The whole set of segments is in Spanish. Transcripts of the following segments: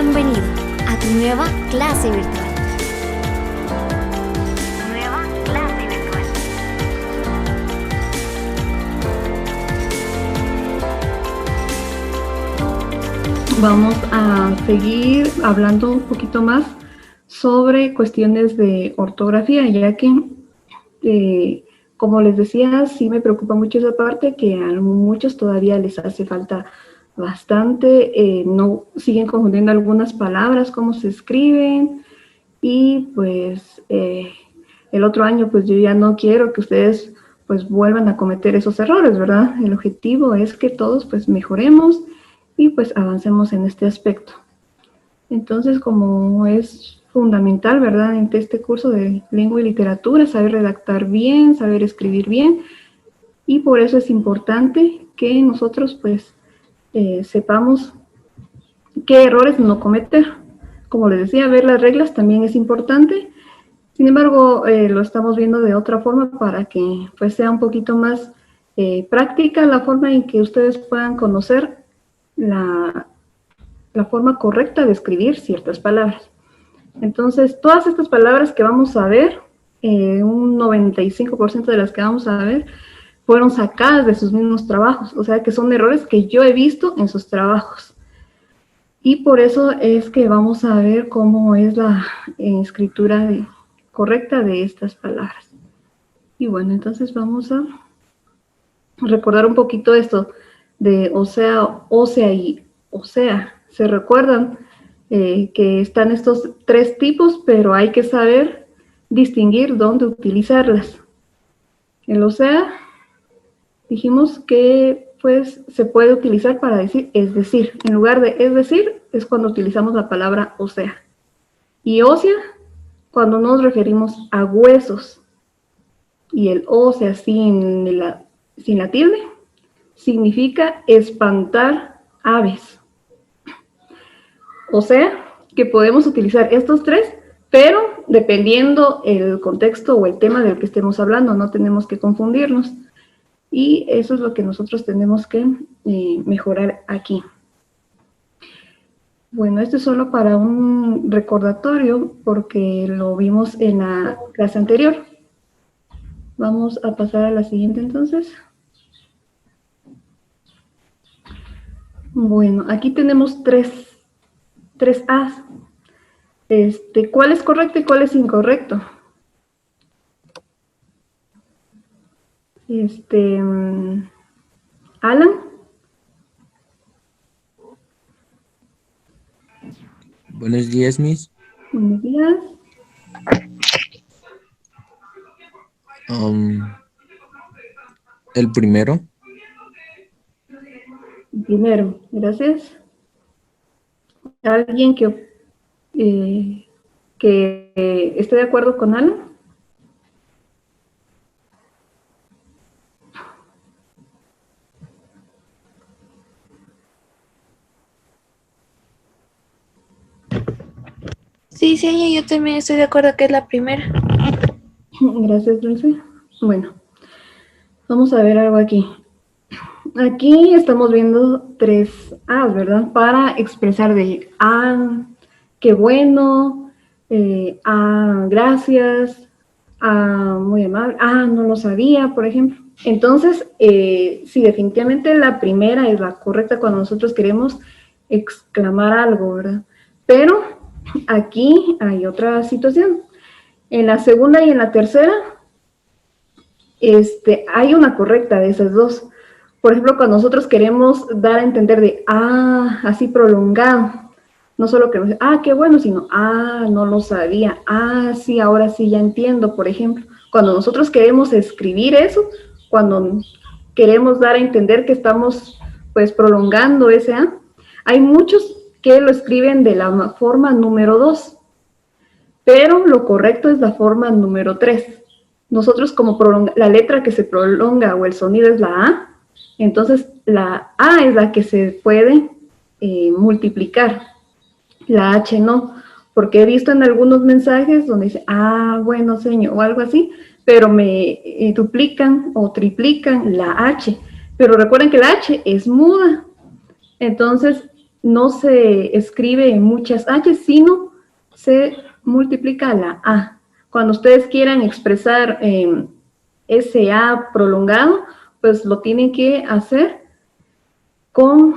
Bienvenido a tu nueva clase virtual. Nueva clase virtual. Vamos a seguir hablando un poquito más sobre cuestiones de ortografía, ya que, como les decía, sí me preocupa mucho esa parte, que a muchos todavía les hace falta bastante, no siguen confundiendo algunas palabras, cómo se escriben, y pues el otro año pues yo ya no quiero que ustedes pues vuelvan a cometer esos errores, ¿verdad? El objetivo es que todos pues mejoremos y pues avancemos en este aspecto. Entonces, como es fundamental, ¿verdad?, en este curso de lengua y literatura, saber redactar bien, saber escribir bien, y por eso es importante que nosotros pues sepamos qué errores no cometer. Como les decía, ver las reglas también es importante. Sin embargo, lo estamos viendo de otra forma para que pues sea un poquito más práctica la forma en que ustedes puedan conocer la forma correcta de escribir ciertas palabras. Entonces, todas estas palabras que vamos a ver, un 95% de las que vamos a ver, fueron sacadas de sus mismos trabajos, o sea que son errores que yo he visto en sus trabajos. Y por eso es que vamos a ver cómo es la escritura correcta de estas palabras. Y bueno, entonces vamos a recordar un poquito esto de ósea y osea. ¿Se recuerdan que están estos tres tipos, pero hay que saber distinguir dónde utilizarlas? El osea, dijimos que pues se puede utilizar para decir es decir. En lugar de es decir, es cuando utilizamos la palabra osea. Y ósea, cuando nos referimos a huesos. Y el ósea sin la tilde significa espantar aves. O sea, que podemos utilizar estos tres, pero dependiendo el contexto o el tema del que estemos hablando, no tenemos que confundirnos. Y eso es lo que nosotros tenemos que mejorar aquí. Bueno, esto es solo para un recordatorio porque lo vimos en la clase anterior. Vamos a pasar a la siguiente entonces. Bueno, aquí tenemos tres A's. ¿Cuál es correcto y cuál es incorrecto? Alan. Buenos días, Miss. Buenos días. El primero. Primero, gracias. ¿Alguien que esté de acuerdo con Alan? Sí, yo también estoy de acuerdo que es la primera. Gracias, Dulce. Bueno, vamos a ver algo aquí. Aquí estamos viendo tres A's, ¿verdad? Para expresar de qué bueno, gracias, muy amable, no lo sabía, por ejemplo. Entonces, sí, definitivamente la primera es la correcta cuando nosotros queremos exclamar algo, ¿verdad? Pero aquí hay otra situación. En la segunda y en la tercera, hay una correcta de esas dos. Por ejemplo, cuando nosotros queremos dar a entender de así prolongado, no solo que qué bueno, sino no lo sabía, sí, ahora sí ya entiendo, por ejemplo. Cuando nosotros queremos escribir eso, cuando queremos dar a entender que estamos pues prolongando ese hay muchos que lo escriben de la forma número 2, pero lo correcto es la forma número 3. Nosotros como la letra que se prolonga o el sonido es la A, entonces la A es la que se puede multiplicar, la H no, porque he visto en algunos mensajes donde dice, bueno, señor, o algo así, pero me duplican o triplican la H, pero recuerden que la H es muda, entonces no se escribe en muchas H, sino se multiplica la A. Cuando ustedes quieran expresar ese A prolongado, pues lo tienen que hacer con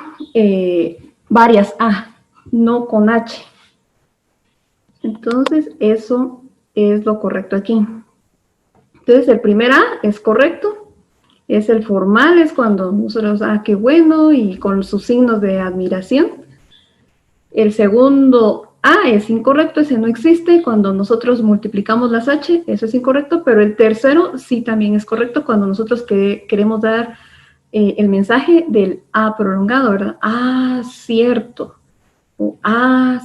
varias A, no con H. Entonces, eso es lo correcto aquí. Entonces, el primer A es correcto. Es el formal, es cuando nosotros, qué bueno, y con sus signos de admiración. El segundo A es incorrecto, ese no existe. Cuando nosotros multiplicamos las H, eso es incorrecto, pero el tercero sí también es correcto cuando nosotros queremos dar el mensaje del A prolongado, ¿verdad? Cierto. O,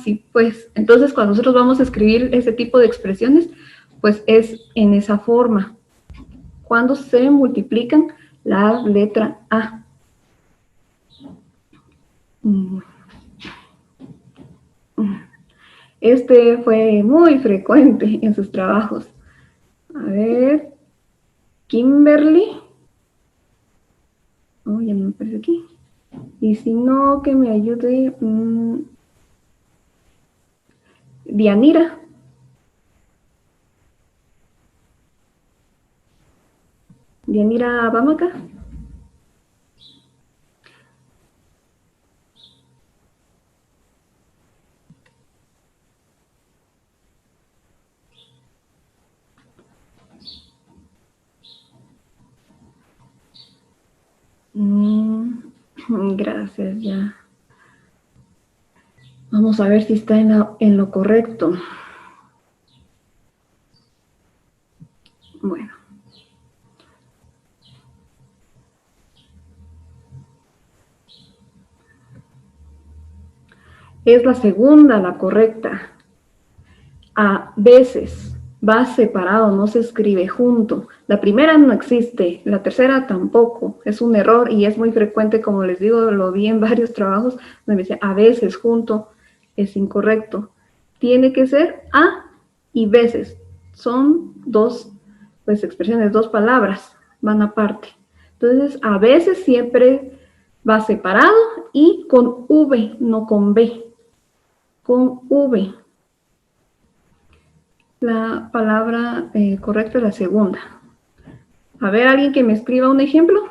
sí, pues. Entonces, cuando nosotros vamos a escribir ese tipo de expresiones, pues es en esa forma. Cuando se multiplican la letra A. Este fue muy frecuente en sus trabajos. A ver, Kimberly. Oh, ya no me aparece aquí. Y si no, que me ayude Dianira. Dianira Bamaca. Gracias, ya. Vamos a ver si está en lo correcto. Bueno. Es la segunda, la correcta. A veces va separado, no se escribe junto. La primera no existe, la tercera tampoco. Es un error y es muy frecuente, como les digo, lo vi en varios trabajos donde me dice a veces junto, es incorrecto. Tiene que ser a y veces. Son dos expresiones, dos palabras, van aparte. Entonces, a veces siempre va separado y con V, no con B. Con V. La palabra correcta es la segunda. A ver, ¿alguien que me escriba un ejemplo?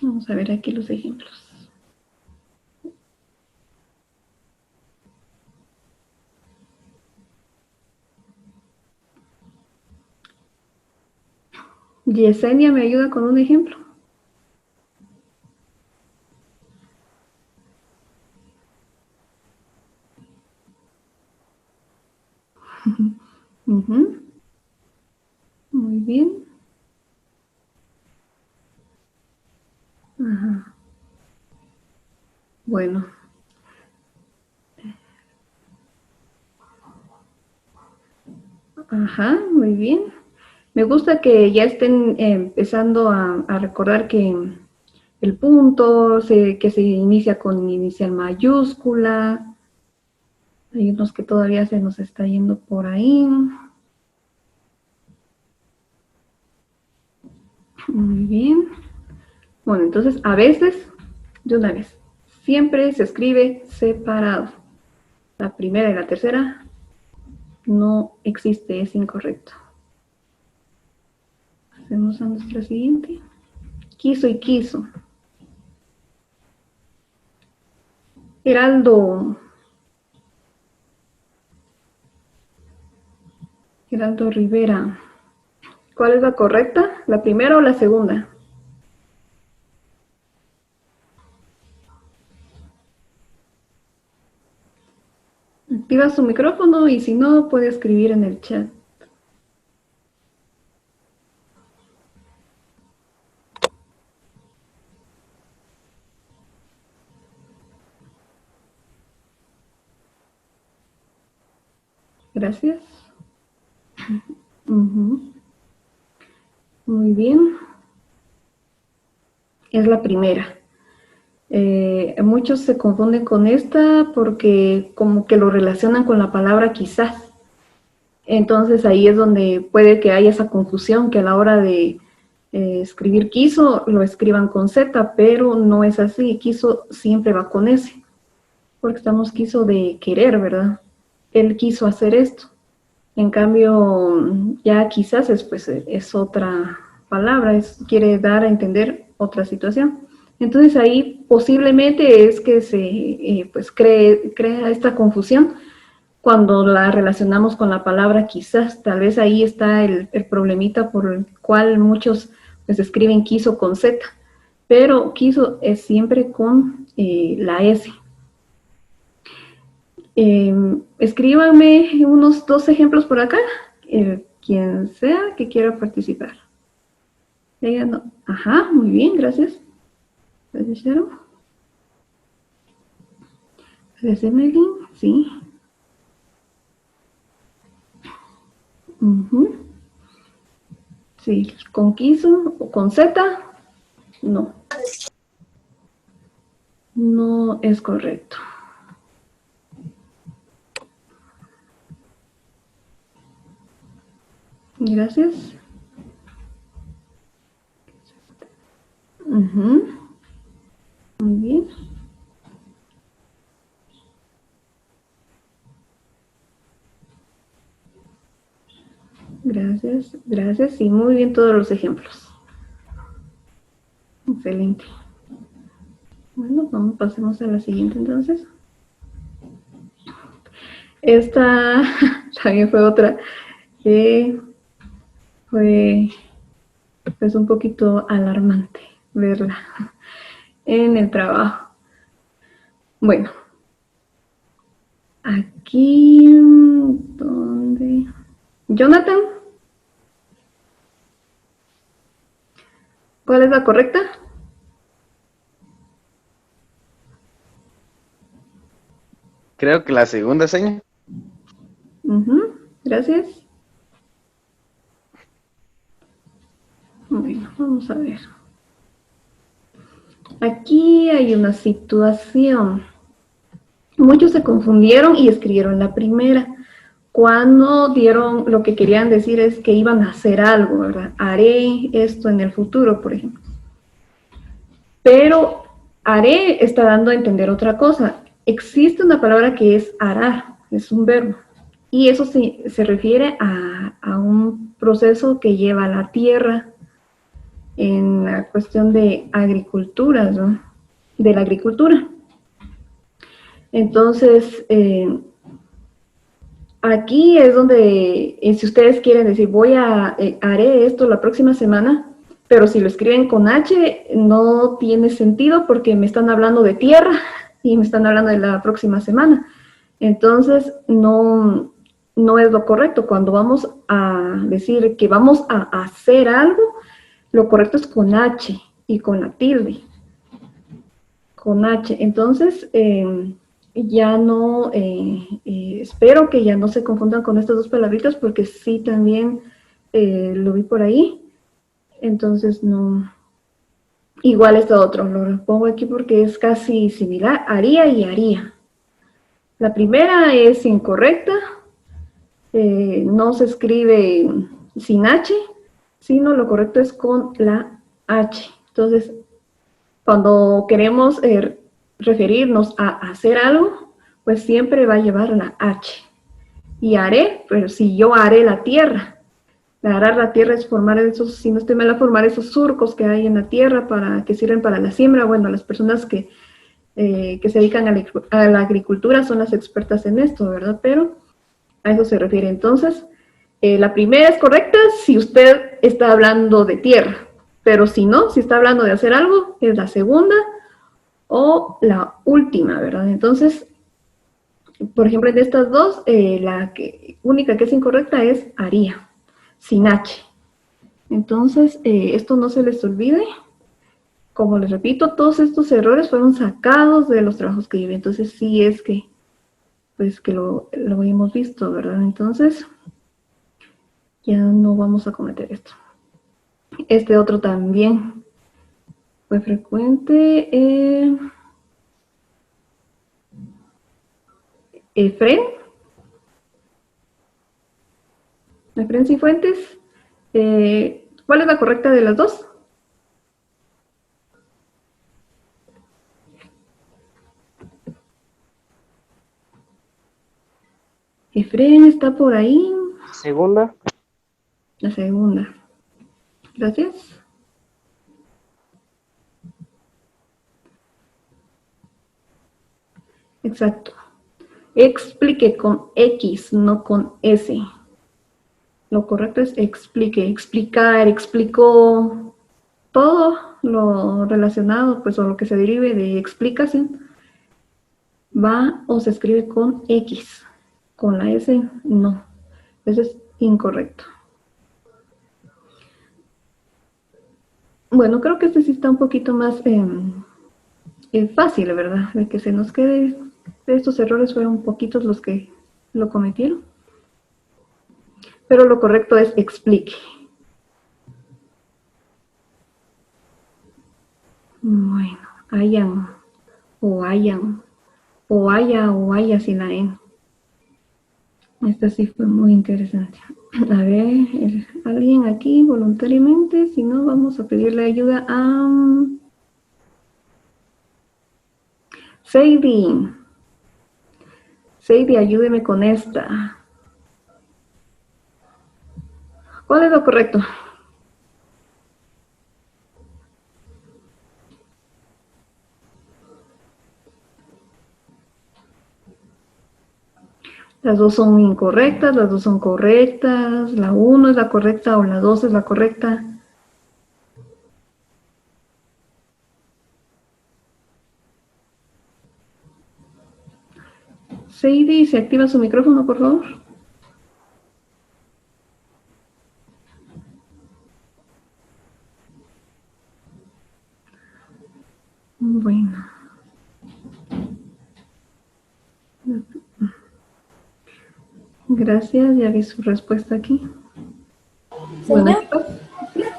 Vamos a ver aquí los ejemplos. Yesenia, ¿me ayuda con un ejemplo? Muy bien. Ajá. Bueno. Ajá, muy bien. Me gusta que ya estén empezando a recordar que el punto, que se inicia con inicial mayúscula. Hay unos que todavía se nos está yendo por ahí. Muy bien. Bueno, entonces, a veces, de una vez, siempre se escribe separado. La primera y la tercera no existe, es incorrecto. Hacemos a nuestra siguiente. Quiso y quiso. Heraldo Rivera. ¿Cuál es la correcta? ¿La primera o la segunda? Activa su micrófono y si no, puede escribir en el chat. Gracias. Muy bien. Es la primera. Muchos se confunden con esta porque como que lo relacionan con la palabra quizás. Entonces ahí es donde puede que haya esa confusión que a la hora de escribir quiso, lo escriban con Z, pero no es así. Quiso siempre va con S, porque estamos quiso de querer, ¿verdad? Él quiso hacer esto. En cambio, ya quizás es otra palabra, quiere dar a entender otra situación. Entonces ahí posiblemente es que se crea esta confusión cuando la relacionamos con la palabra quizás. Tal vez ahí está el problemita por el cual muchos pues escriben quiso con Z, pero quiso es siempre con la S. Escríbanme unos 2 ejemplos por acá, quien sea que quiera participar. Ella no. Ajá, muy bien, gracias. Gracias, Sharon. Gracias, Emeline, sí. Sí, con quiso o con Z, no. No es correcto. Gracias. Muy bien. Gracias, gracias. Sí, muy bien todos los ejemplos. Excelente. Bueno, pasemos a la siguiente entonces. Esta también fue otra que fue pues un poquito alarmante verla en el trabajo. Bueno, aquí, ¿dónde? Jonathan, ¿cuál es la correcta? Creo que la segunda, señor. Gracias. Bueno, vamos a ver. Aquí hay una situación. Muchos se confundieron y escribieron la primera. Cuando dieron, lo que querían decir es que iban a hacer algo, ¿verdad? Haré esto en el futuro, por ejemplo. Pero haré está dando a entender otra cosa. Existe una palabra que es hará, es un verbo. Y eso se refiere a un proceso que lleva a la tierra en la cuestión de agricultura, ¿no? De la agricultura. Entonces, aquí es donde, si ustedes quieren decir, haré esto la próxima semana, pero si lo escriben con H, no tiene sentido porque me están hablando de tierra y me están hablando de la próxima semana. Entonces, no es lo correcto. Cuando vamos a decir que vamos a hacer algo, lo correcto es con H y con la tilde. Con H. Entonces, ya no, espero que ya no se confundan con estas 2 palabritas porque sí también lo vi por ahí. Entonces, no. Igual este otro, lo pongo aquí porque es casi similar. Haría y haría. La primera es incorrecta. No se escribe sin H, sino lo correcto es con la H. Entonces, cuando queremos referirnos a hacer algo, pues siempre va a llevar la H. Y haré, pero si yo haré la tierra. Arar la tierra es formar esos, si no estoy mal, formar esos surcos que hay en la tierra que sirven para la siembra. Bueno, las personas que se dedican a la agricultura son las expertas en esto, ¿verdad? Pero a eso se refiere. Entonces, la primera es correcta si usted está hablando de tierra, pero si no, si está hablando de hacer algo, es la segunda o la última, ¿verdad? Entonces, por ejemplo, en estas 2, la única que es incorrecta es haría, sin H. Entonces, esto no se les olvide. Como les repito, todos estos errores fueron sacados de los trabajos que llevé. Entonces, sí es que, pues, que lo hemos visto, ¿verdad? Entonces, ya no vamos a cometer esto. Este otro también fue frecuente. Efren Cifuentes. ¿Cuál es la correcta de las dos? Efren está por ahí. Segunda. La segunda. Gracias. Exacto. Explique con X, no con S. Lo correcto es explique, explicar, explicó, todo lo relacionado, pues, o lo que se derive de explicación, va o se escribe con X. Con la S, no. Eso es incorrecto. Bueno, creo que este sí está un poquito más fácil, ¿verdad? De que se nos quede. Estos errores fueron poquitos los que lo cometieron. Pero lo correcto es explique. Bueno, hayan, o hayan, o haya sin la N. Esta sí fue muy interesante. A ver, alguien aquí voluntariamente, si no, vamos a pedirle ayuda a Sadie. Sadie, ayúdeme con esta. ¿Cuál es lo correcto? Las dos son incorrectas, las dos son correctas, la 1 es la correcta o la 2 es la correcta. Sadie, ¿se activa su micrófono, por favor? Bueno. Gracias, ya vi su respuesta aquí. Bueno, Señor,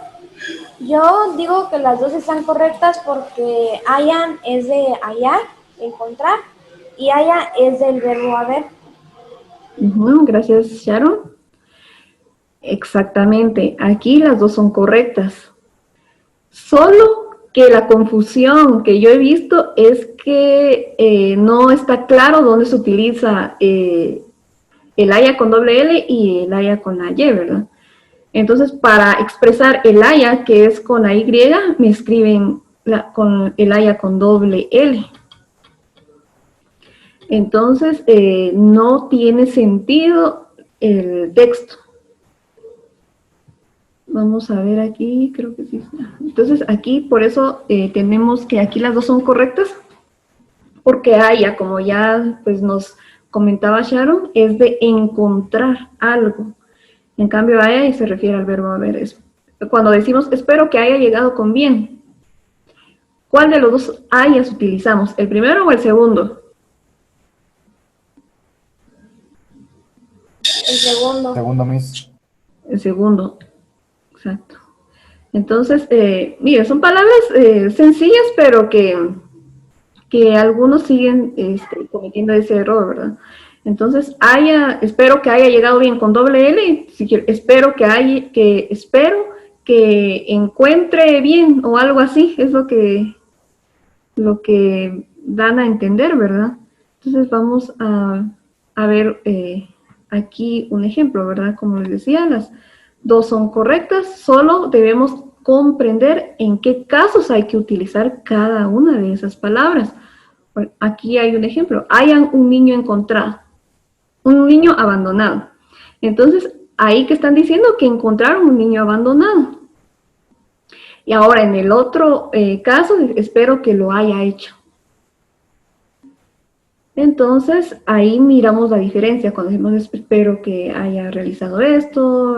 yo digo que las dos están correctas porque hayan es de hallar, encontrar, y haya es del verbo haber. gracias, Sharon. Exactamente, aquí las dos son correctas. Solo que la confusión que yo he visto es que no está claro dónde se utiliza el haya con doble L y el haya con la Y, ¿verdad? Entonces, para expresar el haya, que es con la Y, me escriben con el haya con doble L. Entonces, no tiene sentido el texto. Vamos a ver aquí, creo que sí. Entonces, aquí, por eso tenemos que aquí las dos son correctas, porque haya, como ya pues nos comentaba Sharon, es de encontrar algo. En cambio, haya y se refiere al verbo haber. Cuando decimos, espero que haya llegado con bien, ¿cuál de los dos hayas utilizamos? ¿El primero o el segundo? El segundo. Segundo, Miss. El segundo, exacto. Entonces, mire, son palabras sencillas, pero que algunos siguen cometiendo ese error, ¿verdad? Entonces, espero que haya llegado bien con doble L, espero que encuentre bien o algo así, es lo que dan a entender, ¿verdad? Entonces vamos a ver aquí un ejemplo, ¿verdad? Como les decía, las dos son correctas, solo debemos comprender en qué casos hay que utilizar cada una de esas palabras. Bueno, aquí hay un ejemplo, hayan un niño encontrado, un niño abandonado. Entonces, ahí que están diciendo que encontraron un niño abandonado. Y ahora en el otro caso, espero que lo haya hecho. Entonces, ahí miramos la diferencia. Cuando decimos espero que haya realizado esto,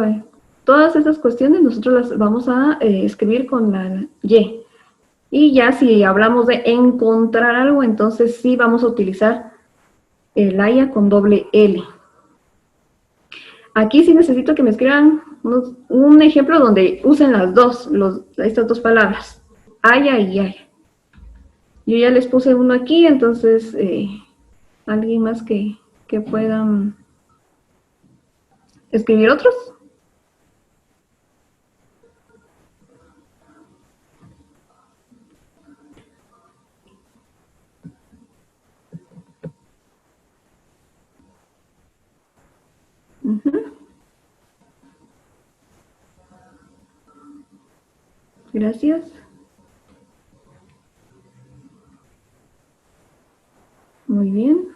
todas esas cuestiones nosotros las vamos a escribir con la Y. Y ya si hablamos de encontrar algo, entonces sí vamos a utilizar el haya con doble L. Aquí sí necesito que me escriban un ejemplo donde usen las dos, estas dos palabras, haya y haya. Yo ya les puse uno aquí, entonces alguien más que puedan escribir otros. Gracias. Muy bien.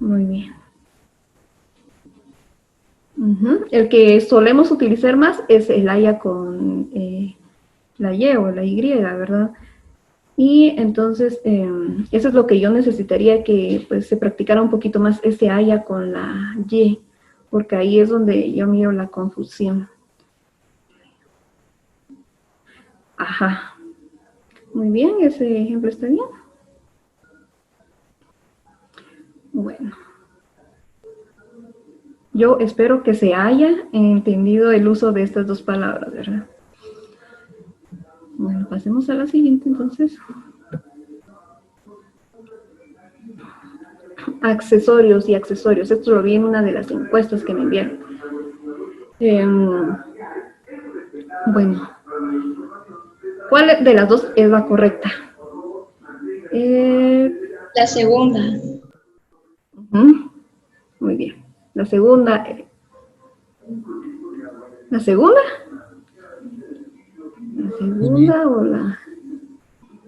Muy bien. El que solemos utilizar más es el haya con la Y o la Y, ¿verdad? Y entonces, eso es lo que yo necesitaría que pues, se practicara un poquito más ese haya con la Y, porque ahí es donde yo miro la confusión. Ajá. Muy bien, ese ejemplo está bien. Bueno. Yo espero que se haya entendido el uso de estas dos palabras, ¿verdad? Bueno, pasemos a la siguiente entonces. Accesorios y accesorios. Esto lo vi en una de las encuestas que me enviaron. Bueno, ¿cuál de las dos es la correcta? La segunda. Muy bien. La segunda. ¿La segunda? ¿La segunda o la...?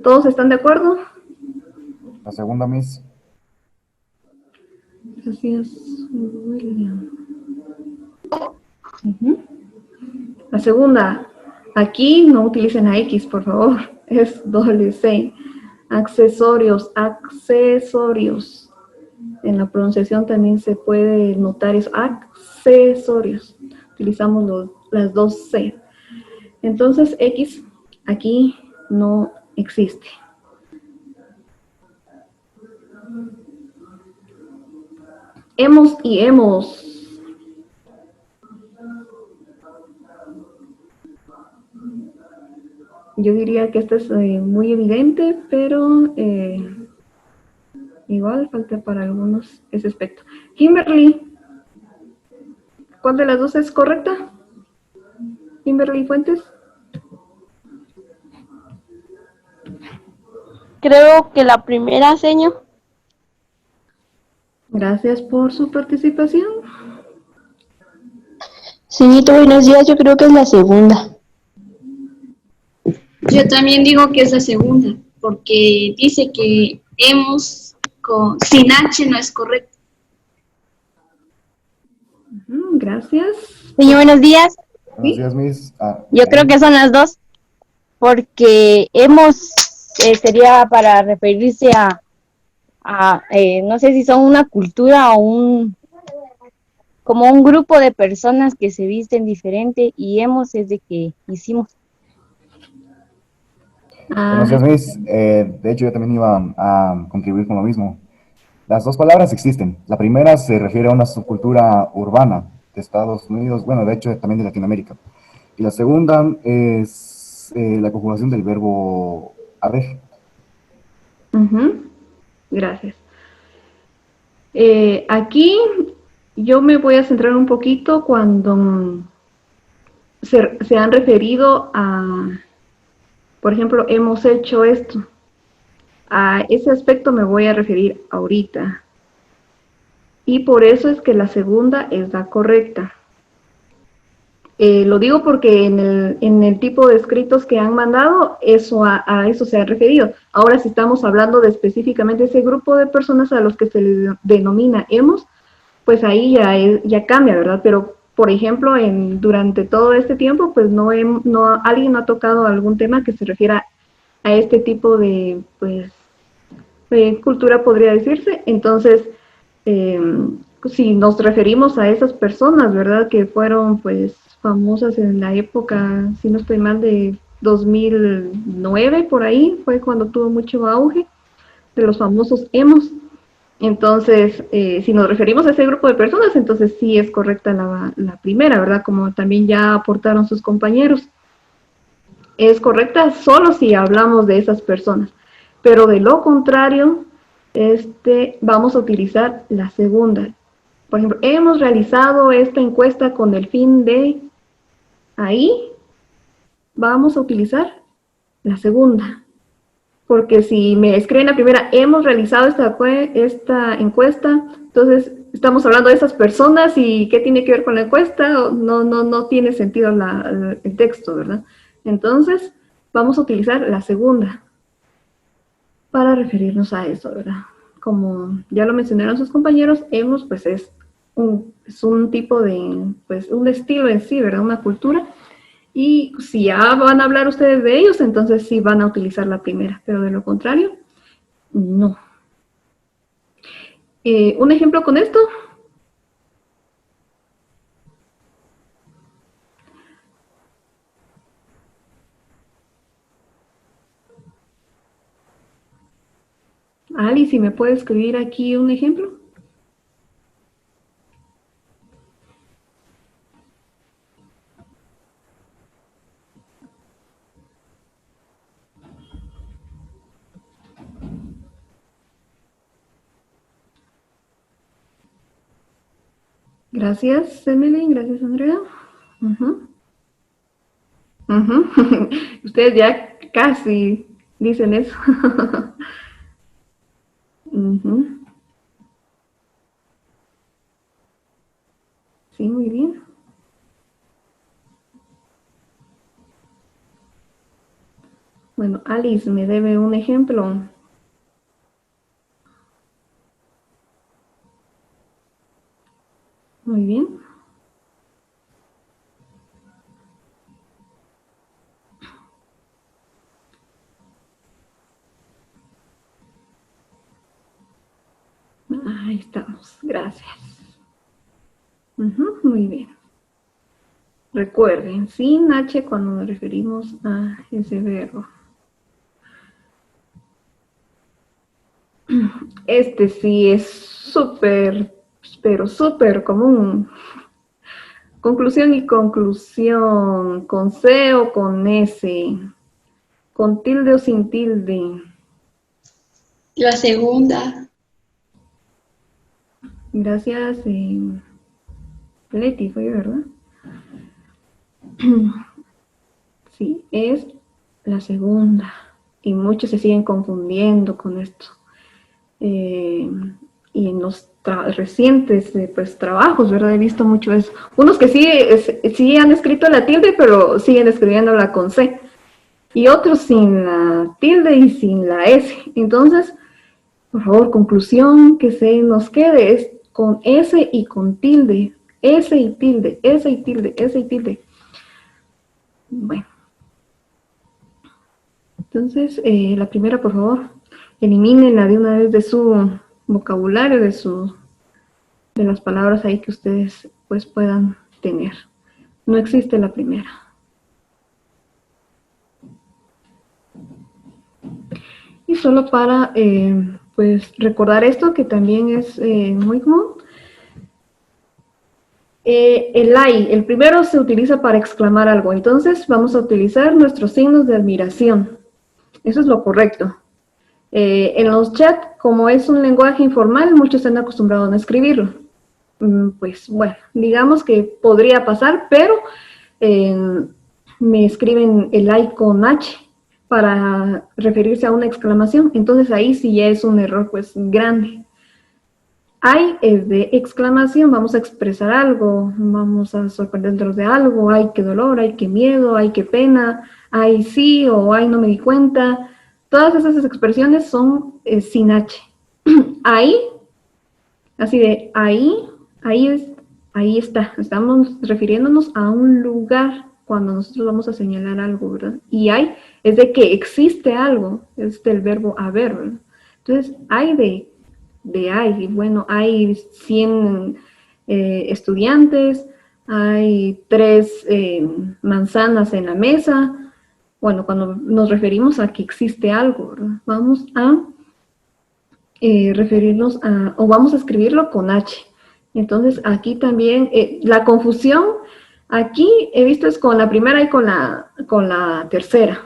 ¿Todos están de acuerdo? La segunda, Miss. Gracias, William. La segunda. Aquí no utilicen la X, por favor. Es doble C. Accesorios, accesorios. En la pronunciación también se puede notar eso. Accesorios. Utilizamos las dos C. Entonces, X aquí no existe. Hemos y hemos. Yo diría que esto es muy evidente, pero igual falta para algunos ese aspecto. Kimberly, ¿cuál de las dos es correcta? Kimberly Fuentes. Creo que la primera, señor. Gracias por su participación. Señorito, buenos días. Yo creo que es la segunda. Yo también digo que es la segunda, porque dice que hemos sin H no es correcto. Gracias. Señor, buenos días. Buenos días, Miss. Yo creo que son las dos, porque hemos sería para referirse a no sé si son una cultura o como un grupo de personas que se visten diferente, y hemos es de que hicimos. Buenos días, Miss. De hecho, yo también iba a contribuir con lo mismo. Las dos palabras existen. La primera se refiere a una subcultura urbana de Estados Unidos, bueno, de hecho, también de Latinoamérica. Y la segunda es la conjugación del verbo haber. Gracias. Aquí yo me voy a centrar un poquito cuando se han referido a, por ejemplo, hemos hecho esto. A ese aspecto me voy a referir ahorita. Y por eso es que la segunda es la correcta. Lo digo porque en el tipo de escritos que han mandado, a eso se ha referido. Ahora, si estamos hablando de específicamente ese grupo de personas a los que se les denomina hemos, pues ahí ya cambia, ¿verdad? Pero, por ejemplo, durante todo este tiempo, pues alguien no ha tocado algún tema que se refiera a este tipo de, pues, cultura, podría decirse. Entonces, si nos referimos a esas personas, ¿verdad? Que fueron, pues, famosas en la época, si no estoy mal, de 2009, por ahí, fue cuando tuvo mucho auge de los famosos emos. Entonces, si nos referimos a ese grupo de personas, entonces sí es correcta la primera, ¿verdad? Como también ya aportaron sus compañeros. Es correcta solo si hablamos de esas personas. Pero de lo contrario, vamos a utilizar la segunda. Por ejemplo, hemos realizado esta encuesta con el fin de... Ahí vamos a utilizar la segunda. porque si me escriben la primera, hemos realizado esta encuesta, entonces estamos hablando de esas personas y qué tiene que ver con la encuesta, no tiene sentido el texto, ¿verdad? Entonces, vamos a utilizar la segunda para referirnos a eso, ¿verdad? Como ya lo mencionaron sus compañeros, hemos, pues es un tipo de, pues un estilo en sí, ¿verdad? Una cultura. Y si ya van a hablar ustedes de ellos, entonces sí van a utilizar la primera, pero de lo contrario, no. Un ejemplo con esto. Ali, si me puede escribir aquí un ejemplo. Gracias, Emily. Gracias, Andrea. Ustedes ya casi dicen eso. Sí, muy bien. Bueno, Alice me debe un ejemplo. Muy bien. Ahí estamos. Gracias. Muy bien. Recuerden, sin H cuando nos referimos a ese verbo. Este sí es súper, pero súper común. Conclusión y conclusión, con C o con S, con tilde o sin tilde. La segunda. Gracias, Leti, fue, ¿verdad? Sí, es la segunda. Y muchos se siguen confundiendo con esto. Y en los recientes pues, trabajos, ¿verdad? He visto mucho eso. Unos que sí han escrito la tilde, pero siguen escribiéndola con C. Y otros sin la tilde y sin la S. Entonces, por favor, conclusión que se nos quede es con S y con tilde. S y tilde, S y tilde, S y tilde. Bueno. Entonces, la primera, por favor, elimínenla de una vez de su vocabulario, de las palabras ahí que ustedes pues puedan tener. No existe la primera. Y solo para pues recordar esto, que también es muy común. El ay, el primero se utiliza para exclamar algo. Entonces vamos a utilizar nuestros signos de admiración. Eso es lo correcto. En los chats, como es un lenguaje informal, muchos están acostumbrados a no escribirlo. Pues bueno, digamos que podría pasar, pero me escriben el ay con H para referirse a una exclamación. Entonces ahí sí ya es un error pues grande. Ay es de exclamación, vamos a expresar algo, vamos a sorprendernos de algo, ay qué dolor, ay qué miedo, ay qué pena, ay sí o ay no me di cuenta. Todas esas expresiones son sin H. Ahí, así de ahí está, estamos refiriéndonos a un lugar cuando nosotros vamos a señalar algo, ¿verdad? Y hay es de que existe algo, es del verbo haber, ¿verdad? Entonces, hay de hay, bueno, hay 100 estudiantes, hay 3 manzanas en la mesa. Bueno, cuando nos referimos a que existe algo, ¿verdad? Vamos a referirnos a, o vamos a escribirlo con H. Entonces, aquí también, la confusión, aquí he visto es con la primera y con la tercera.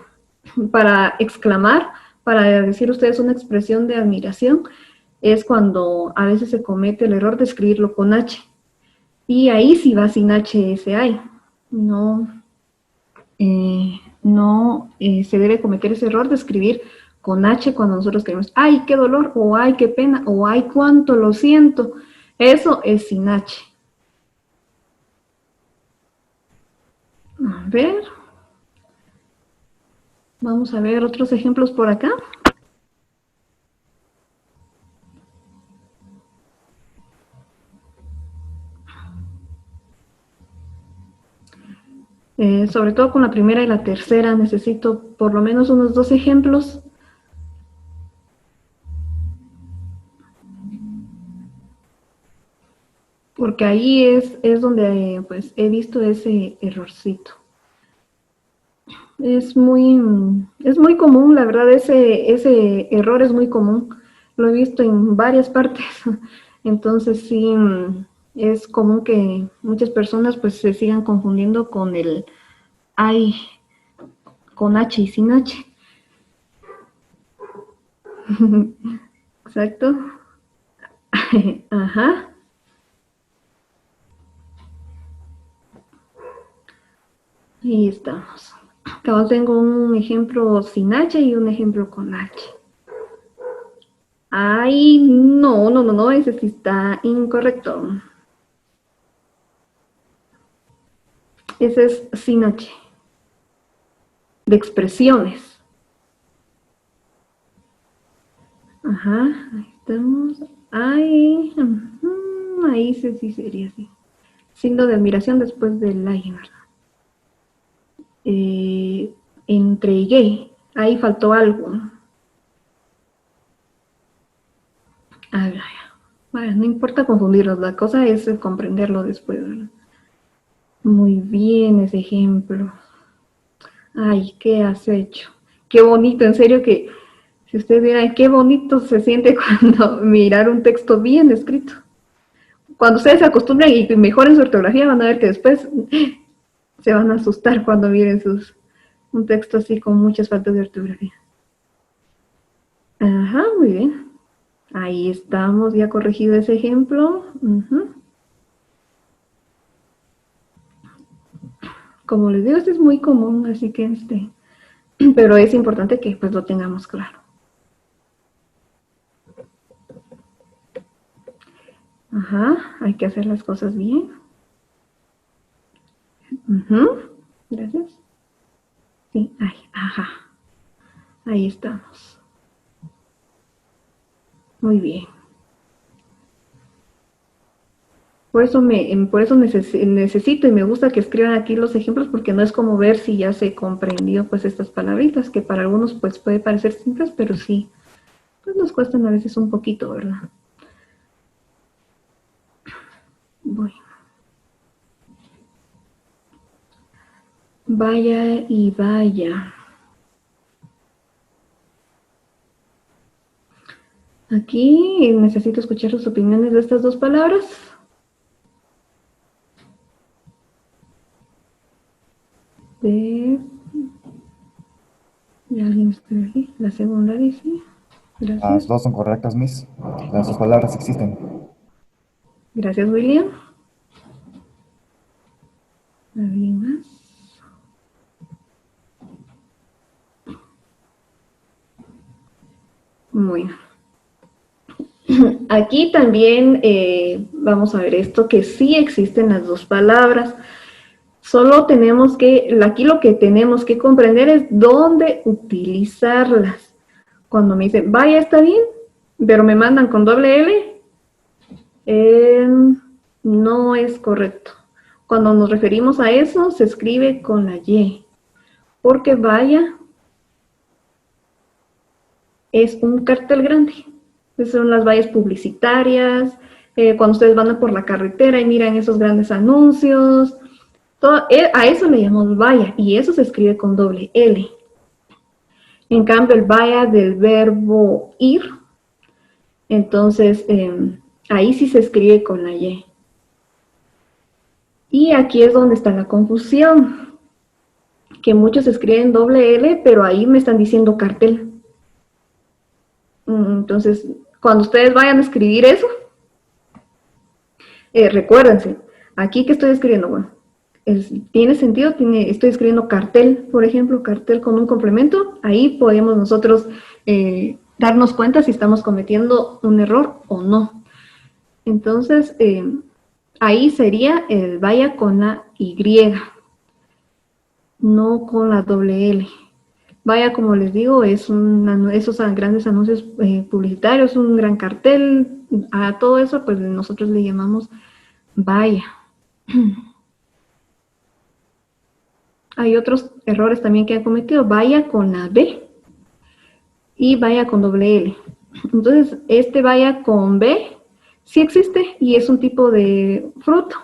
Para exclamar, para decir ustedes una expresión de admiración, es cuando a veces se comete el error de escribirlo con H. Y ahí sí va sin H ese hay. No se debe cometer ese error de escribir con H cuando nosotros queremos, ay, qué dolor, o ay, qué pena, o ay, cuánto lo siento. Eso es sin H. A ver. Vamos a ver otros ejemplos por acá. Sobre todo con la primera y la tercera necesito por lo menos unos 2 ejemplos. Porque ahí es donde pues he visto ese errorcito. Es muy común, la verdad, ese error es muy común. Lo he visto en varias partes. Entonces sí, es común que muchas personas pues se sigan confundiendo con el ay, con H y sin H. Exacto. Ajá. Ahí estamos. Acá tengo un ejemplo sin H y un ejemplo con H. Ay, no, ese sí está incorrecto. Ese es sin H. De expresiones. Ajá, ahí estamos. Ay, ahí sí sería así. Signo de admiración después del ay, ¿verdad? Entregué. Ahí faltó algo. A ver, bueno, no importa confundirlos, la cosa es comprenderlo después, ¿verdad? Muy bien ese ejemplo. Ay, ¿qué has hecho? Qué bonito, en serio que si ustedes vieran qué bonito se siente cuando mirar un texto bien escrito. Cuando ustedes se acostumbran y mejoren su ortografía, van a ver que después se van a asustar cuando miren un texto así con muchas faltas de ortografía. Ajá, muy bien. Ahí estamos, ya corregido ese ejemplo. Como les digo, este es muy común, así que pero es importante que pues lo tengamos claro. Ajá, hay que hacer las cosas bien. Gracias. Sí, ajá. Ahí estamos. Muy bien. Por eso necesito y me gusta que escriban aquí los ejemplos, porque no es como ver si ya se comprendió pues estas palabritas, que para algunos pues puede parecer simples, pero sí, pues nos cuestan a veces un poquito, ¿verdad? Bueno. Vaya y vaya. Aquí necesito escuchar sus opiniones de estas dos palabras. ¿Ya alguien está aquí? La segunda dice. Gracias. Las dos son correctas, Miss. Las dos palabras existen. Gracias, William. ¿Alguien más? Bueno. Aquí también vamos a ver esto, que sí existen las dos palabras. Solo tenemos aquí lo que tenemos que comprender es dónde utilizarlas. Cuando me dicen, vaya, está bien, pero me mandan con doble L, no es correcto. Cuando nos referimos a eso, se escribe con la Y, porque vaya es un cartel grande. Esas son las vallas publicitarias, cuando ustedes van por la carretera y miran esos grandes anuncios. A eso le llamamos vaya, y eso se escribe con doble L. En cambio, el vaya del verbo ir, entonces ahí sí se escribe con la Y. Y aquí es donde está la confusión, que muchos escriben doble L, pero ahí me están diciendo cartel. Entonces, cuando ustedes vayan a escribir eso, recuérdense, aquí que estoy escribiendo, bueno, tiene sentido, estoy escribiendo cartel, por ejemplo, cartel con un complemento, ahí podemos nosotros darnos cuenta si estamos cometiendo un error o no. Entonces, ahí sería el vaya con la Y, no con la doble L. Vaya, como les digo, esos grandes anuncios publicitarios, un gran cartel, a todo eso, pues nosotros le llamamos vaya. Hay otros errores también que han cometido, vaya con la B y vaya con doble L. Entonces, este vaya con B sí existe y es un tipo de fruto,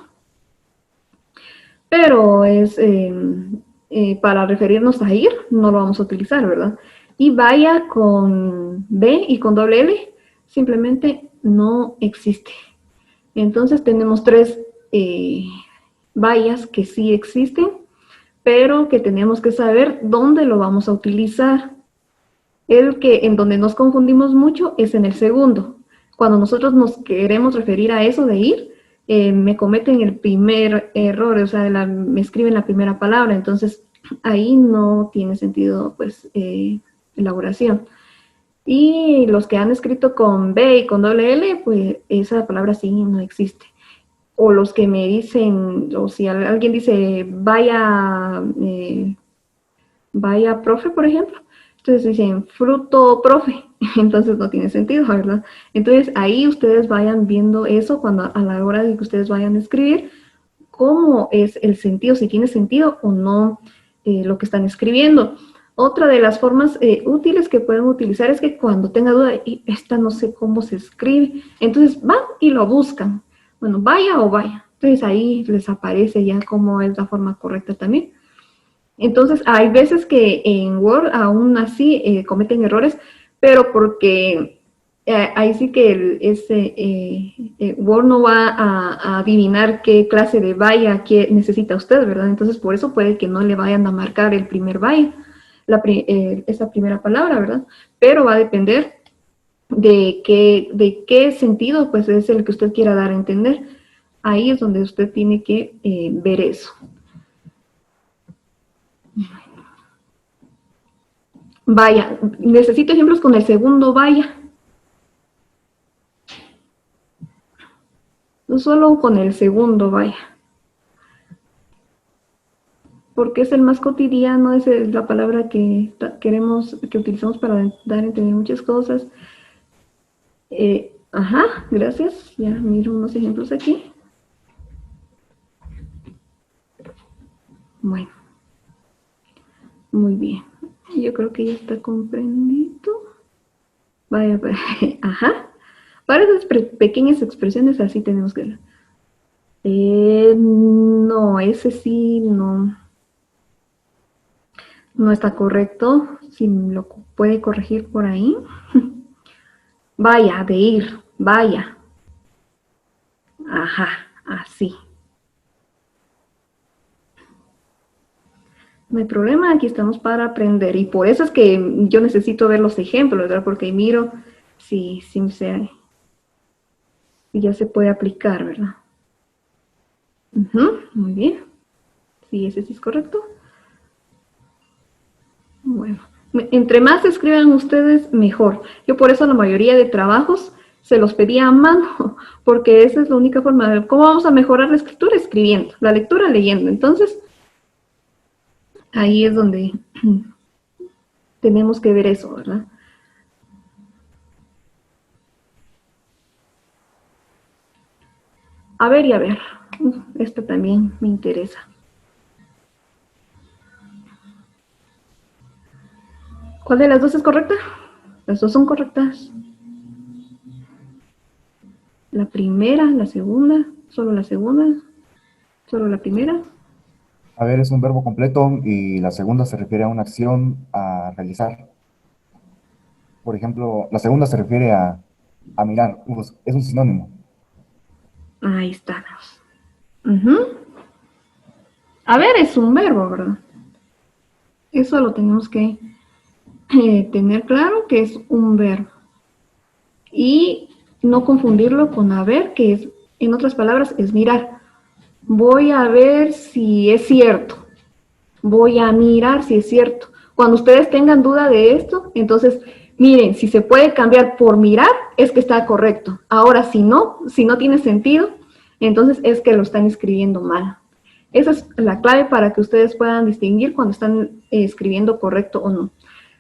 pero es para referirnos a ir, no lo vamos a utilizar, ¿verdad? Y vaya con B y con doble L simplemente no existe. Entonces tenemos tres vallas que sí existen, pero que tenemos que saber dónde lo vamos a utilizar. En donde nos confundimos mucho es en el segundo. Cuando nosotros nos queremos referir a eso de ir, me cometen el primer error, o sea, me escriben la primera palabra, entonces ahí no tiene sentido, pues, elaboración. Y los que han escrito con B y con doble L, pues esa palabra sí no existe. O los que me dicen, o si alguien dice vaya profe, por ejemplo, entonces dicen fruto profe, entonces no tiene sentido, ¿verdad? Entonces ahí ustedes vayan viendo eso a la hora de que ustedes vayan a escribir, cómo es el sentido, si tiene sentido o no lo que están escribiendo. Otra de las formas útiles que pueden utilizar es que cuando tenga duda, y esta no sé cómo se escribe, entonces van y lo buscan. Bueno, vaya o vaya. Entonces ahí les aparece ya cómo es la forma correcta también. Entonces hay veces que en Word aún así cometen errores, pero porque ahí sí que Word no va a adivinar qué clase de vaya que necesita usted, ¿verdad? Entonces por eso puede que no le vayan a marcar el primer vaya, esa primera palabra, ¿verdad? Pero va a depender de qué sentido pues es el que usted quiera dar a entender. Ahí es donde usted tiene que ver eso. Vaya, necesito ejemplos con el segundo vaya. No solo con el segundo vaya. Porque es el más cotidiano, es la palabra que utilizamos para dar a entender muchas cosas. Ajá, gracias. Ya miro unos ejemplos aquí. Bueno. Muy bien. Yo creo que ya está comprendido. Vaya, ajá. Para esas pequeñas expresiones así tenemos que ver. No, ese sí no. No está correcto. Si lo puede corregir por ahí. Vaya, de ir. Vaya. Ajá, así. No hay problema, aquí estamos para aprender. Y por eso es que yo necesito ver los ejemplos, ¿verdad? Porque miro si ya se puede aplicar, ¿verdad? Muy bien. Sí, ese sí es correcto. Bueno, entre más escriban ustedes, mejor. Yo por eso la mayoría de trabajos se los pedía a mano, porque esa es la única forma de ver cómo vamos a mejorar la escritura escribiendo, la lectura leyendo. Entonces, ahí es donde tenemos que ver eso, ¿verdad? A ver y a ver. Esta también me interesa. ¿Cuál de las dos es correcta? Las dos son correctas. La primera, la segunda, solo la primera. A ver, es un verbo completo y la segunda se refiere a una acción a realizar. Por ejemplo, la segunda se refiere a mirar, es un sinónimo. Ahí estamos. A ver, es un verbo, ¿verdad? Eso lo tenemos que tener claro que es un verbo. Y no confundirlo con haber, que es, en otras palabras, es mirar. voy a ver si es cierto, voy a mirar si es cierto. Cuando ustedes tengan duda de esto, entonces miren, si se puede cambiar por mirar, es que está correcto. Ahora, si no tiene sentido, entonces es que lo están escribiendo mal. Esa es la clave para que ustedes puedan distinguir cuando están escribiendo correcto o no.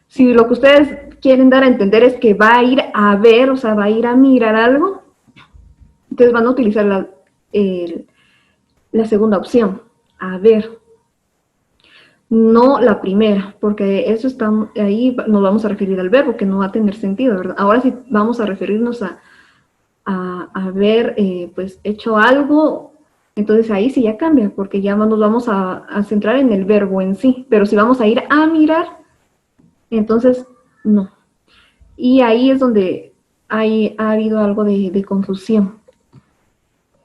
Si lo que ustedes quieren dar a entender es que va a ir a ver, o sea, va a ir a mirar algo, entonces van a utilizar la segunda opción, a ver. No la primera, porque eso está, ahí nos vamos a referir al verbo, que no va a tener sentido, ¿verdad? Ahora sí vamos a referirnos a haber pues hecho algo, entonces ahí sí ya cambia, porque ya nos vamos a centrar en el verbo en sí, pero si vamos a ir a mirar, entonces no. Y ahí es donde ha habido algo de confusión.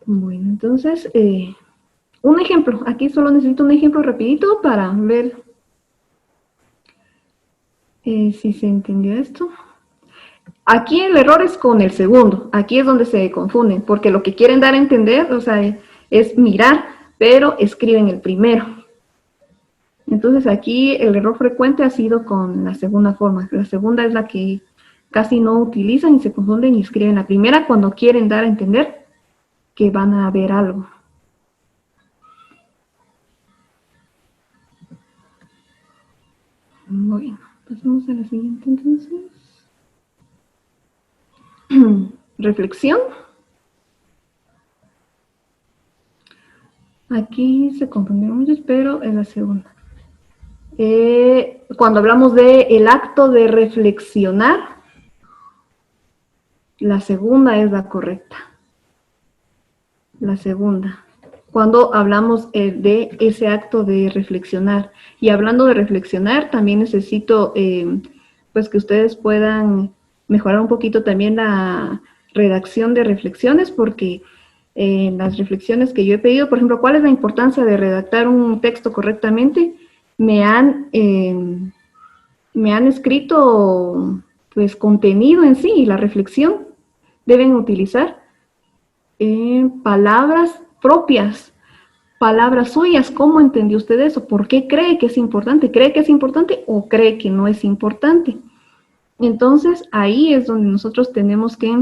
Bueno, entonces... un ejemplo, aquí solo necesito un ejemplo rapidito para ver si se entendió esto. Aquí el error es con el segundo, aquí es donde se confunden, porque lo que quieren dar a entender, o sea, es mirar, pero escriben el primero. Entonces aquí el error frecuente ha sido con la segunda forma. La segunda es la que casi no utilizan y se confunden y escriben la primera cuando quieren dar a entender que van a ver algo. Bueno, pasamos a la siguiente entonces. Reflexión. Aquí se confundieron muchos, pero es la segunda. Cuando hablamos del acto de reflexionar, la segunda es la correcta. La segunda. Cuando hablamos de ese acto de reflexionar. Y hablando de reflexionar, también necesito pues que ustedes puedan mejorar un poquito también la redacción de reflexiones, porque en las reflexiones que yo he pedido, por ejemplo, ¿cuál es la importancia de redactar un texto correctamente? Me han escrito pues contenido en sí, y la reflexión deben utilizar palabras propias, palabras suyas. ¿Cómo entendió usted eso? ¿Por qué cree que es importante? ¿Cree que es importante o cree que no es importante? Entonces, ahí es donde nosotros tenemos que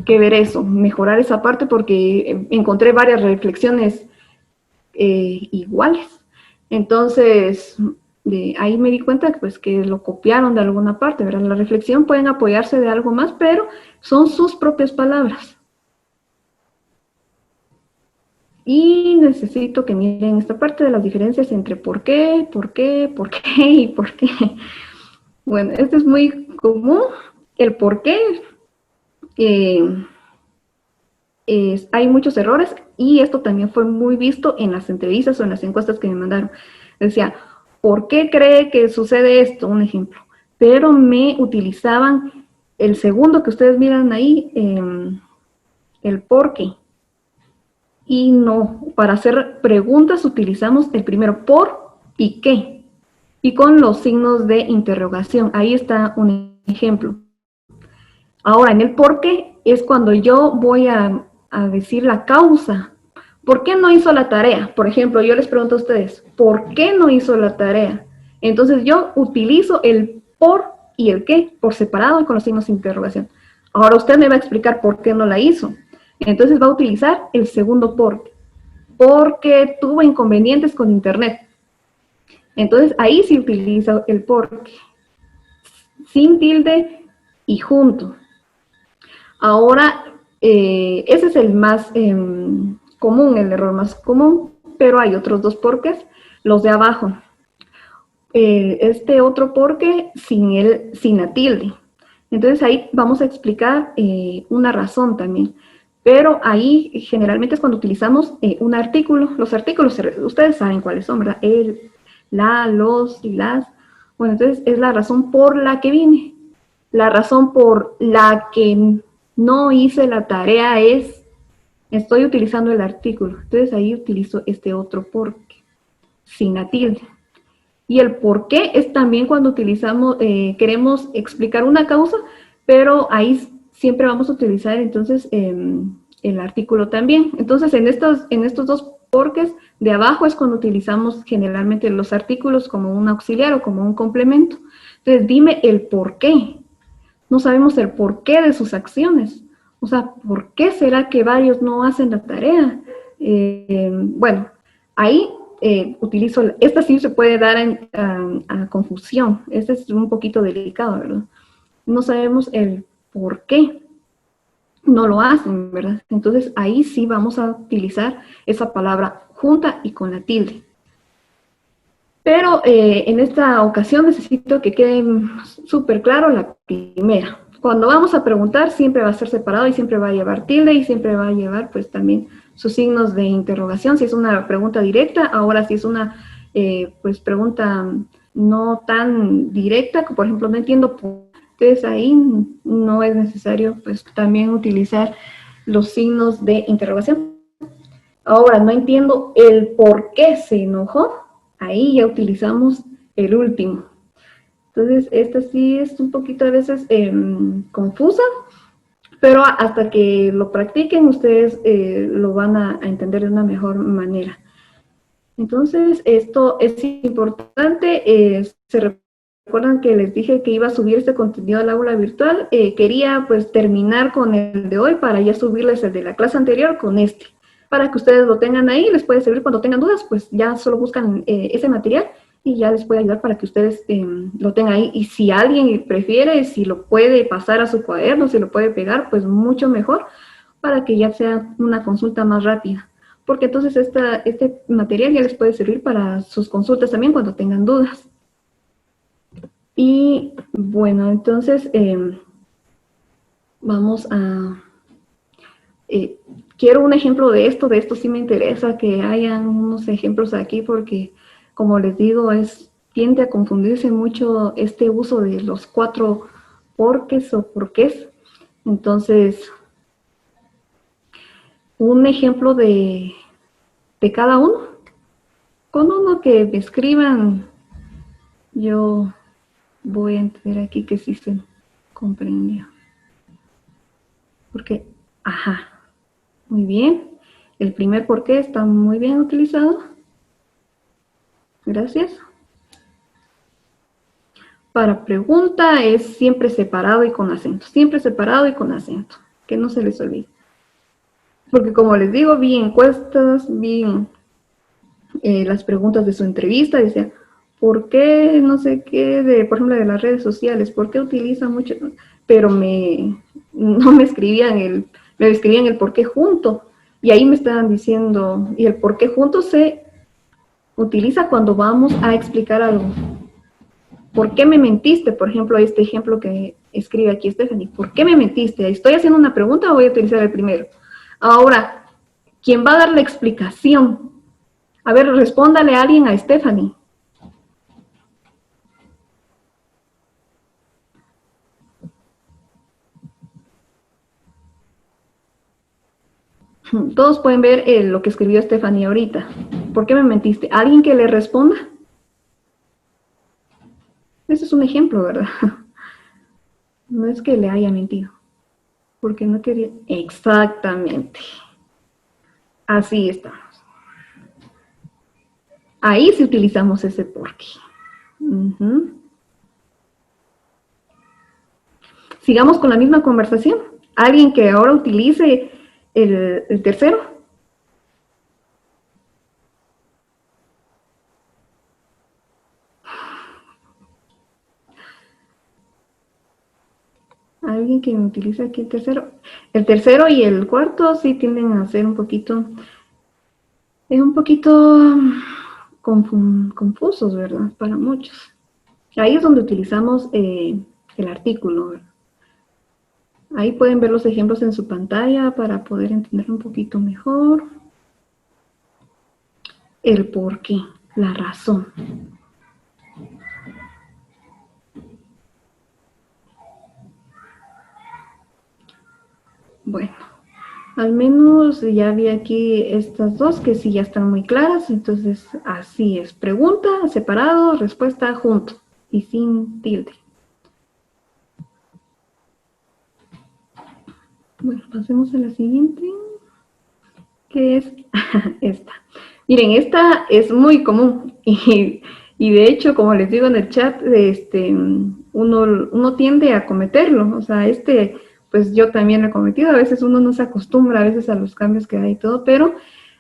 ver eso, mejorar esa parte, porque encontré varias reflexiones iguales. Entonces, ahí me di cuenta pues, que lo copiaron de alguna parte, ¿verdad? La reflexión pueden apoyarse de algo más, pero son sus propias palabras. Y necesito que miren esta parte de las diferencias entre por qué y por qué. Bueno, esto es muy común. El por qué, hay muchos errores, y esto también fue muy visto en las entrevistas o en las encuestas que me mandaron. Decía, ¿por qué cree que sucede esto? Un ejemplo. Pero me utilizaban el segundo que ustedes miran ahí, el por qué. Y no, para hacer preguntas utilizamos el primero, por y qué, y con los signos de interrogación. Ahí está un ejemplo. Ahora, en el por qué es cuando yo voy a decir la causa. ¿Por qué no hizo la tarea? Por ejemplo, yo les pregunto a ustedes, ¿por qué no hizo la tarea? Entonces yo utilizo el por y el qué por separado y con los signos de interrogación. Ahora usted me va a explicar por qué no la hizo. Entonces va a utilizar el segundo por, porque tuvo inconvenientes con internet. Entonces ahí sí utiliza el por, sin tilde y junto. Ahora, ese es el más común, el error más común, pero hay otros dos porqués, los de abajo. Este otro porqué sin la tilde. Entonces ahí vamos a explicar una razón también. Pero ahí generalmente es cuando utilizamos un artículo. Los artículos, ustedes saben cuáles son, ¿verdad? El, la, los y las. Bueno, entonces es la razón por la que vine. La razón por la que no hice la tarea es, estoy utilizando el artículo. Entonces ahí utilizo este otro porque, sin la tilde. Y el por qué es también cuando utilizamos, queremos explicar una causa, pero ahí siempre vamos a utilizar entonces el artículo también. Entonces, en estos dos porques de abajo es cuando utilizamos generalmente los artículos como un auxiliar o como un complemento. Entonces, dime el por qué. No sabemos el porqué de sus acciones. O sea, ¿por qué será que varios no hacen la tarea? Bueno, ahí utilizo, esta sí se puede dar a confusión. Este es un poquito delicado, ¿verdad? No sabemos el por qué no lo hacen, ¿verdad? Entonces ahí sí vamos a utilizar esa palabra junta y con la tilde. Pero en esta ocasión necesito que quede súper claro la primera. Cuando vamos a preguntar siempre va a ser separado y siempre va a llevar tilde y siempre va a llevar pues también sus signos de interrogación. Si es una pregunta directa, ahora si es una pues pregunta no tan directa, como por ejemplo no entiendo por qué, entonces ahí no es necesario pues también utilizar los signos de interrogación. Ahora no entiendo el por qué se enojó. Ahí ya utilizamos el último. Entonces, esta sí es un poquito a veces confusa, pero hasta que lo practiquen, ustedes lo van a entender de una mejor manera. Entonces, esto es importante. Se recuerdan que les dije que iba a subir este contenido al aula virtual. Quería pues terminar con el de hoy para ya subirles el de la clase anterior con este. Para que ustedes lo tengan ahí, les puede servir cuando tengan dudas, pues ya solo buscan ese material y ya les puede ayudar para que ustedes lo tengan ahí. Y si alguien prefiere, si lo puede pasar a su cuaderno, si lo puede pegar, pues mucho mejor para que ya sea una consulta más rápida. Porque entonces este material ya les puede servir para sus consultas también cuando tengan dudas. Y bueno, entonces vamos a... quiero un ejemplo de esto sí me interesa que hayan unos ejemplos aquí porque, como les digo, tiende a confundirse mucho este uso de los 4 porques o porqués. Entonces, un ejemplo de cada uno. Con uno que me escriban, yo voy a entender aquí que sí se comprendió. Porque, ajá. Muy bien. El primer por qué está muy bien utilizado. Gracias. Para pregunta es siempre separado y con acento. Siempre separado y con acento. Que no se les olvide. Porque como les digo, vi encuestas, vi las preguntas de su entrevista. Decía, ¿por qué no sé qué, por ejemplo, de las redes sociales? ¿Por qué utiliza mucho? Pero no me escribían el por qué junto. Y ahí me estaban diciendo, y el por qué junto se utiliza cuando vamos a explicar algo. ¿Por qué me mentiste? Por ejemplo, este ejemplo que escribe aquí Stephanie. ¿Por qué me mentiste? ¿Estoy haciendo una pregunta o voy a utilizar el primero? Ahora, ¿quién va a dar la explicación? A ver, respóndale a alguien a Stephanie. Todos pueden ver lo que escribió Stephanie ahorita. ¿Por qué me mentiste? ¿Alguien que le responda? Ese es un ejemplo, ¿verdad? No es que le haya mentido. Porque no quería... Exactamente. Así estamos. Ahí sí utilizamos ese por qué. Sigamos con la misma conversación. Alguien que ahora utilice el tercero. Alguien que utiliza aquí el tercero. El tercero y el cuarto sí tienden a ser un poquito confusos, ¿verdad? Para muchos. Ahí es donde utilizamos el artículo, ¿verdad? Ahí pueden ver los ejemplos en su pantalla para poder entender un poquito mejor. El por qué, la razón. Bueno, al menos ya vi aquí estas dos que sí ya están muy claras. Entonces, así es. Pregunta, separado, respuesta, junto y sin tilde. Bueno, pasemos a la siguiente. ¿Qué es? Esta. Miren, esta es muy común y de hecho, como les digo en el chat, uno tiende a cometerlo. O sea, pues yo también lo he cometido. A veces uno no se acostumbra a veces a los cambios que hay y todo, pero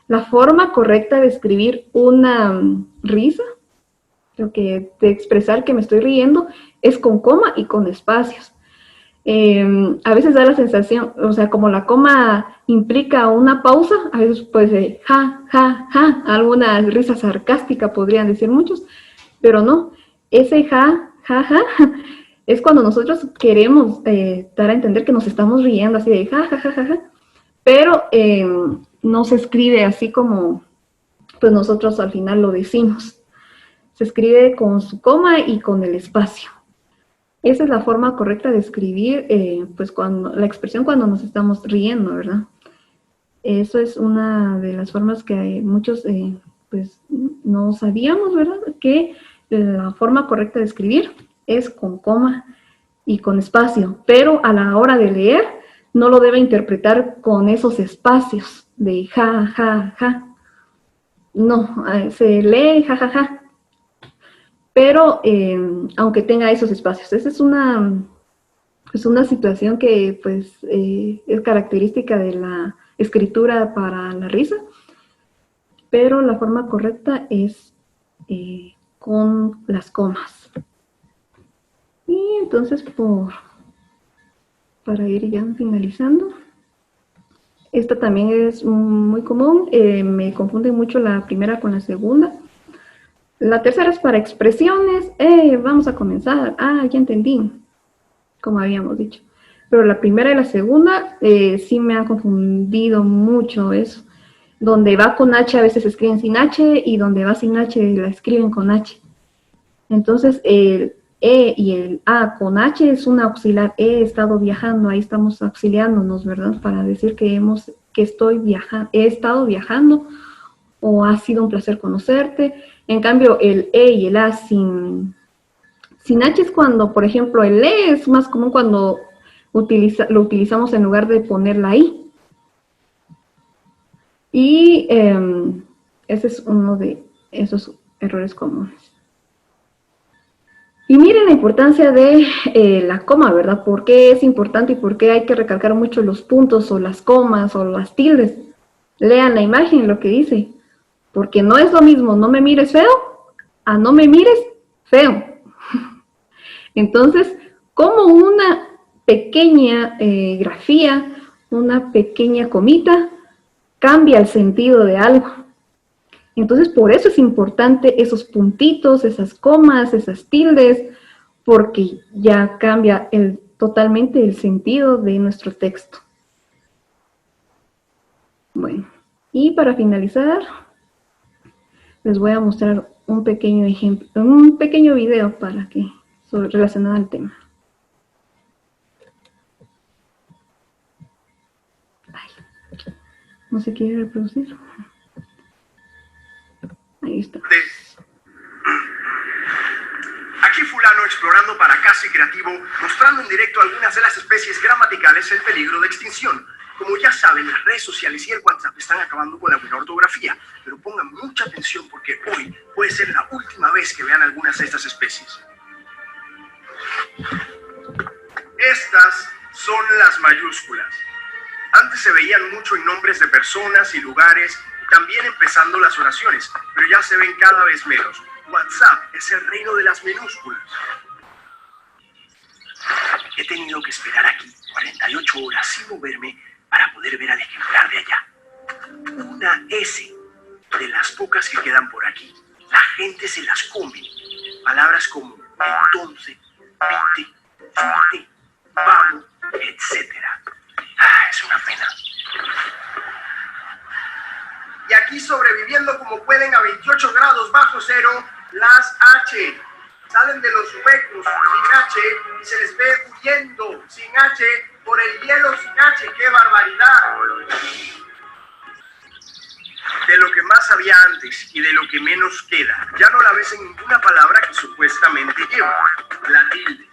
la forma correcta de escribir una risa, de expresar que me estoy riendo, es con coma y con espacios. A veces da la sensación, o sea, como la coma implica una pausa, a veces puede ser ja, ja, ja, alguna risa sarcástica podrían decir muchos, pero no, ese ja, ja, ja, es cuando nosotros queremos dar a entender que nos estamos riendo así de ja, ja, ja, ja, ja, pero no se escribe así como pues nosotros al final lo decimos, se escribe con su coma y con el espacio. Esa es la forma correcta de escribir, pues la expresión cuando nos estamos riendo, ¿verdad? Eso es una de las formas que muchos, pues, no sabíamos, ¿verdad? Que la forma correcta de escribir es con coma y con espacio, pero a la hora de leer no lo debe interpretar con esos espacios de ja, ja, ja. No, se lee ja, ja, ja. Pero aunque tenga esos espacios, esa es una situación que pues es característica de la escritura para la risa, pero la forma correcta es con las comas. Y entonces para ir ya finalizando, esta también es muy común, me confunde mucho la primera con la segunda. La tercera es para expresiones. Vamos a comenzar. Ya entendí, como habíamos dicho. Pero la primera y la segunda sí me han confundido mucho eso. Donde va con H a veces escriben sin H y donde va sin H la escriben con H. Entonces el E y el A con H es un auxiliar. He estado viajando, ahí estamos auxiliándonos, ¿verdad? Para decir que he estado viajando o ha sido un placer conocerte. En cambio, el E y el A sin H es cuando, por ejemplo, el E es más común cuando lo utilizamos en lugar de poner la I. Y ese es uno de esos errores comunes. Y miren la importancia de la coma, ¿verdad? ¿Por qué es importante y por qué hay que recalcar mucho los puntos o las comas o las tildes? Lean la imagen, lo que dice. Porque no es lo mismo, no me mires feo, a no me mires feo. Entonces, como una pequeña grafía, una pequeña comita, cambia el sentido de algo. Entonces, por eso es importante esos puntitos, esas comas, esas tildes, porque ya cambia totalmente el sentido de nuestro texto. Bueno, y para finalizar, les voy a mostrar un pequeño ejemplo, un pequeño video relacionado al tema. No se quiere reproducir. Ahí está. Aquí fulano explorando para Casi Creativo, mostrando en directo algunas de las especies gramaticales en peligro de extinción. Como ya saben, las redes sociales y el WhatsApp están acabando con la buena ortografía, pero pongan mucha atención porque hoy puede ser la última vez que vean algunas de estas especies. Estas son las mayúsculas. Antes se veían mucho en nombres de personas y lugares, y también empezando las oraciones, pero ya se ven cada vez menos. WhatsApp es el reino de las minúsculas. He tenido que esperar aquí 48 horas sin moverme para poder ver al ejemplar de allá. Una S de las pocas que quedan por aquí. La gente se las come. Palabras como entonces, vete, fuiste, vamos, etc. Es una pena. Y aquí sobreviviendo como pueden a 28 grados bajo cero, las H. Salen de los huecos sin H y se les ve huyendo sin H por el hielo sin H. ¡Qué barbaridad! De lo que más había antes y de lo que menos queda. Ya no la ves en ninguna palabra que supuestamente lleva. La tilde.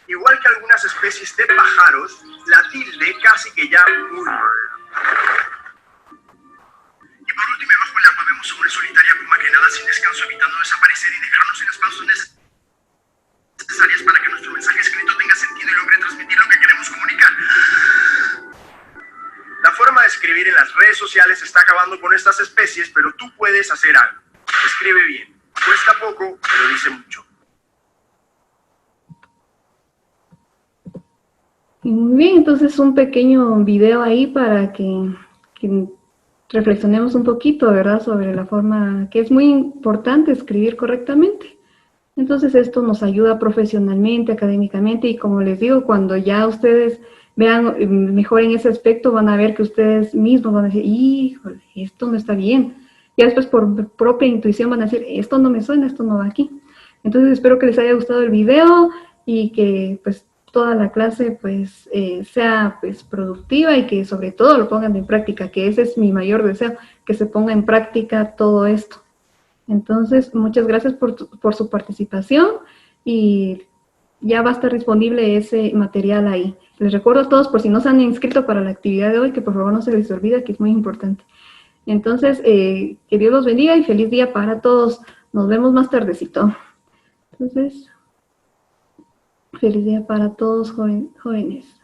Igual que algunas especies de pájaros, la tilde casi que ya murió. volvemos a una solitaria puma que nada sin descanso, evitando desaparecer y dejarnos en las pausas necesarias para que nuestro mensaje escrito tenga sentido y logre transmitir lo que queremos comunicar. La forma de escribir en las redes sociales está acabando con estas especies, pero tú puedes hacer algo. Escribe bien. Cuesta poco, pero dice mucho. Muy bien, entonces un pequeño video ahí para que reflexionemos un poquito, ¿verdad? Sobre la forma que es muy importante escribir correctamente. Entonces esto nos ayuda profesionalmente, académicamente, y como les digo, cuando ya ustedes vean mejor en ese aspecto, van a ver que ustedes mismos van a decir, híjole, esto no está bien. Ya después por propia intuición van a decir, esto no me suena, esto no va aquí. Entonces espero que les haya gustado el video y que pues toda la clase pues sea pues productiva y que sobre todo lo pongan en práctica, que ese es mi mayor deseo, que se ponga en práctica todo esto. Entonces, muchas gracias por su participación y ya va a estar disponible ese material ahí. Les recuerdo a todos, por si no se han inscrito para la actividad de hoy, que por favor no se les olvide, que es muy importante. Entonces, que Dios los bendiga y feliz día para todos. Nos vemos más tardecito. Entonces, feliz día para todos jóvenes.